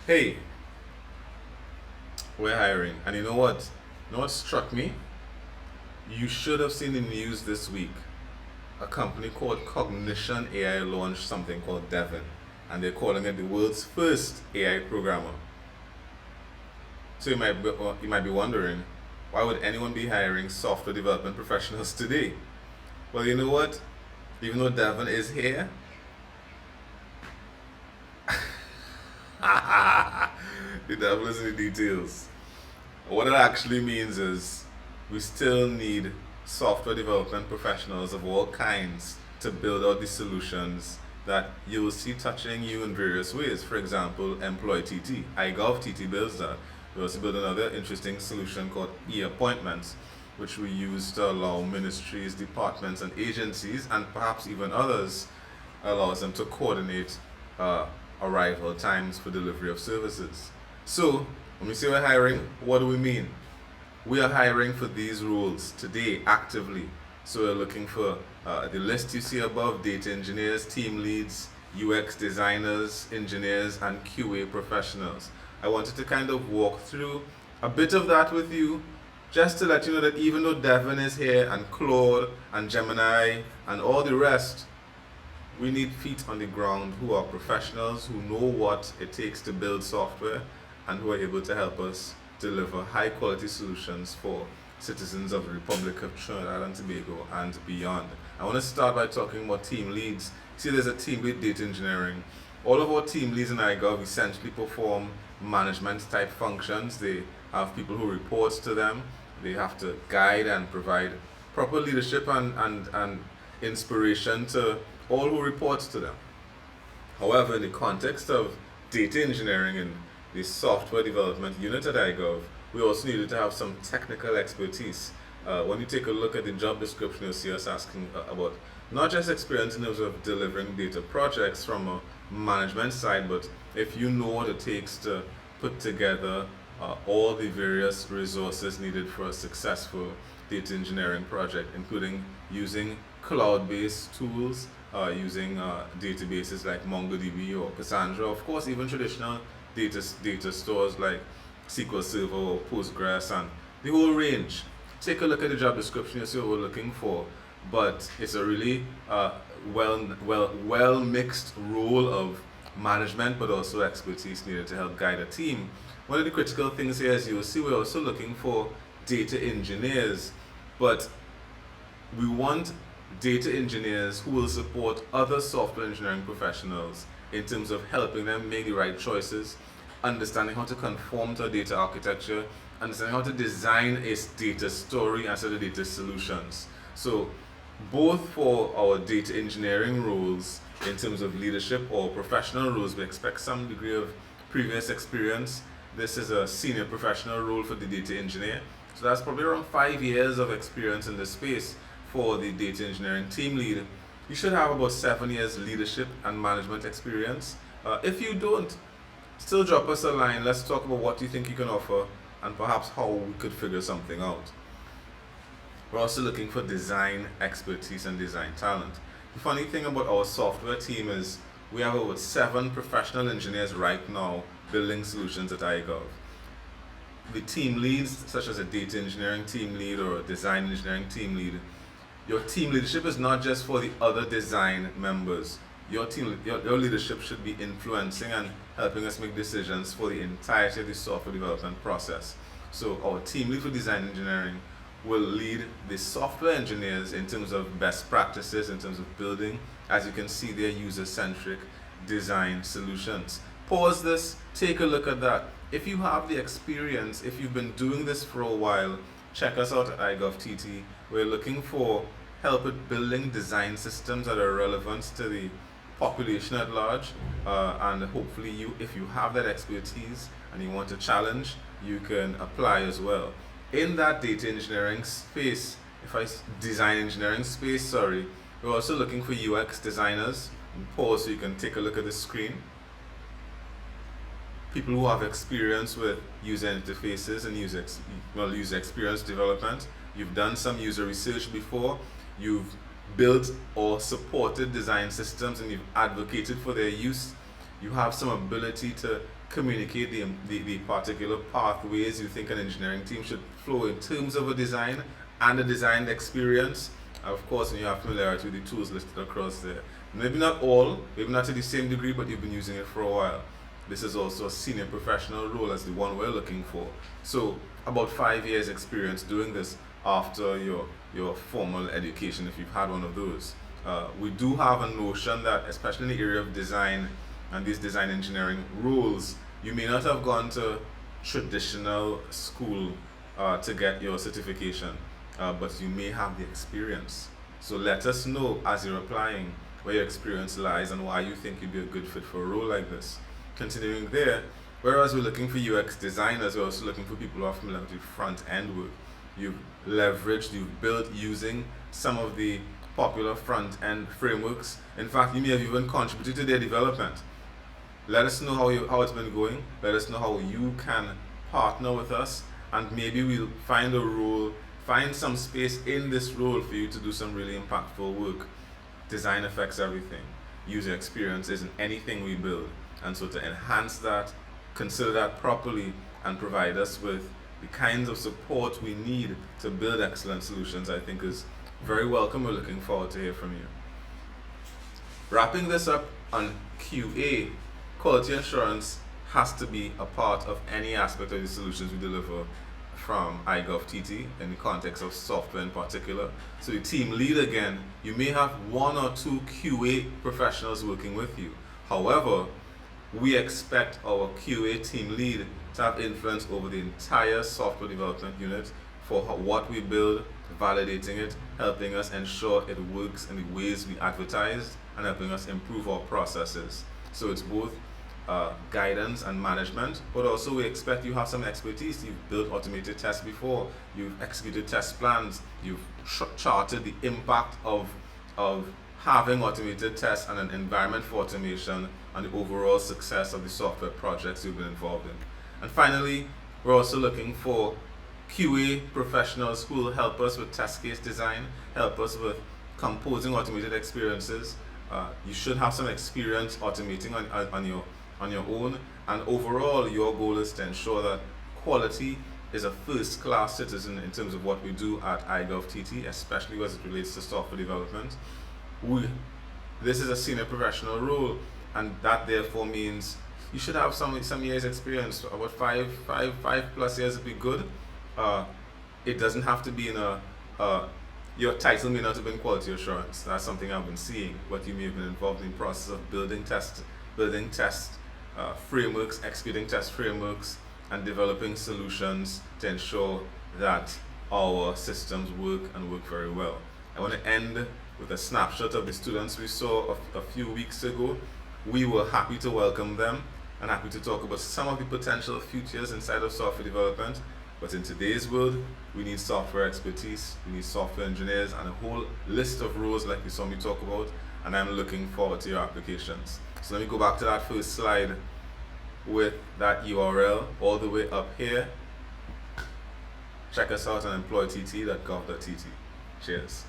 Hey, we're hiring. And you know what? You know what struck me? You should have seen the news this week. A company called Cognition AI launched something called Devin, and they're calling it the world's first AI programmer. So you might be wondering, why would anyone be hiring software development professionals today? Well, you know what? Even though Devin is here, the devil is in the details. What it actually means is we still need software development professionals of all kinds to build out the solutions that you will see touching you in various ways. For example, Employ TT. iGov TT builds that. We also build another interesting solution called e-appointments, which we use to allow ministries, departments, and agencies, and perhaps even others, allows them to coordinate uh, arrival times for delivery of services. So, when we say we're hiring, what do we mean? We are hiring for these roles today actively. So we're looking for the list you see above: data engineers, team leads, UX designers, engineers, and QA professionals. I wanted to kind of walk through a bit of that with you, just to let you know that even though Devin is here, and Claude, and Gemini, and all the rest, we need feet on the ground who are professionals, who know what it takes to build software, and who are able to help us deliver high quality solutions for citizens of the Republic of Trinidad and Tobago and beyond. I want to start by talking about team leads. See, there's a team with data engineering. All of our team leads in iGov essentially perform management type functions. They have people who report to them. They have to guide and provide proper leadership and inspiration to all who report to them. However, in the context of data engineering and the software development unit at iGov, we also needed to have some technical expertise. When you take a look at the job description, you'll see us asking about not just experience in terms of delivering data projects from a management side, but if you know what it takes to put together all the various resources needed for a successful data engineering project, including using cloud-based tools, using databases like MongoDB or Cassandra, of course, even traditional data stores like SQL Server or Postgres, and the whole range. Take a look at the job description, you see what we're looking for. But it's a really well mixed role of management, but also expertise needed to help guide a team. One of the critical things here is you'll see we're also looking for data engineers, but we want data engineers who will support other software engineering professionals in terms of helping them make the right choices, understanding how to conform to a data architecture, understanding how to design a data story and set of data solutions. So, both for our data engineering roles in terms of leadership or professional roles, we expect some degree of previous experience. This is a senior professional role for the data engineer. So that's probably around 5 years of experience in this space. For the data engineering team lead, you should have about 7 years leadership and management experience. If you don't, still drop us a line. Let's talk about what you think you can offer and perhaps how we could figure something out. We're also looking for design expertise and design talent. The funny thing about our software team is we have about 7 professional engineers right now building solutions at iGov. The team leads, such as a data engineering team lead or a design engineering team lead, your team leadership is not just for the other design members. Your leadership should be influencing and helping us make decisions for the entirety of the software development process. So our team lead for design engineering will lead the software engineers in terms of best practices, in terms of building, as you can see, their user-centric design solutions. Pause this, take a look at that. If you have the experience, if you've been doing this for a while, check us out at iGov TT. We're looking for help with building design systems that are relevant to the population at large, and hopefully if you have that expertise and you want to challenge, you can apply as well. In that data engineering space, design engineering space, sorry, we're also looking for UX designers. Pause so you can take a look at the screen. People who have experience with user interfaces and user experience development. You've done some user research before, you've built or supported design systems and you've advocated for their use. you have some ability to communicate the particular pathways you think an engineering team should flow in terms of a design and a design experience. Of course, when you have familiarity with the tools listed across there. Maybe not all, maybe not to the same degree, but you've been using it for a while. This is also a senior professional role as the one we're looking for. So about 5 years experience doing this after your formal education, if you've had one of those. We do have a notion that, especially in the area of design and these design engineering roles, you may not have gone to traditional school to get your certification, but you may have the experience. So let us know as you're applying where your experience lies and why you think you'd be a good fit for a role like this. Continuing there, whereas we're looking for UX designers, we're also looking for people who are familiar with front end work. You've leveraged, you've built using some of the popular front end frameworks. In fact, you may have even contributed to their development. Let us know how it's been going. Let us know how you can partner with us, and maybe we'll find a role, find some space in this role for you to do some really impactful work. Design affects everything. User experience isn't anything we build. And so to enhance that, consider that properly and provide us with the kinds of support we need to build excellent solutions, I think is very welcome. We're looking forward to hear from you. Wrapping this up on QA, quality assurance has to be a part of any aspect of the solutions we deliver from iGovTT in the context of software in particular. So the team lead, again, you may have 1 or 2 QA professionals working with you. However, we expect our QA team lead to have influence over the entire software development unit for what we build, validating it, helping us ensure it works in the ways we advertised, and helping us improve our processes. So it's both guidance and management, but also we expect you have some expertise. You've built automated tests before, you've executed test plans, you've charted the impact of having automated tests and an environment for automation and the overall success of the software projects you've been involved in. And finally, we're also looking for QA professionals who will help us with test case design, help us with composing automated experiences. You should have some experience automating on your own, and overall your goal is to ensure that quality is a first-class citizen in terms of what we do at iGovTT, especially as it relates to software development. This is a senior professional role, and that therefore means you should have some years experience. About 5+ years would be good. It doesn't have to be in your title may not have been quality assurance. That's something I've been seeing, but you may have been involved in the process of building test frameworks, executing test frameworks, and developing solutions to ensure that our systems work and work very well. I want to end with a snapshot of the students we saw a few weeks ago. We were happy to welcome them and happy to talk about some of the potential futures inside of software development. But in today's world, we need software expertise, we need software engineers, and a whole list of roles like you saw me talk about, and I'm looking forward to your applications. So let me go back to that first slide with that URL all the way up here. Check us out on employtt.gov.tt. Cheers.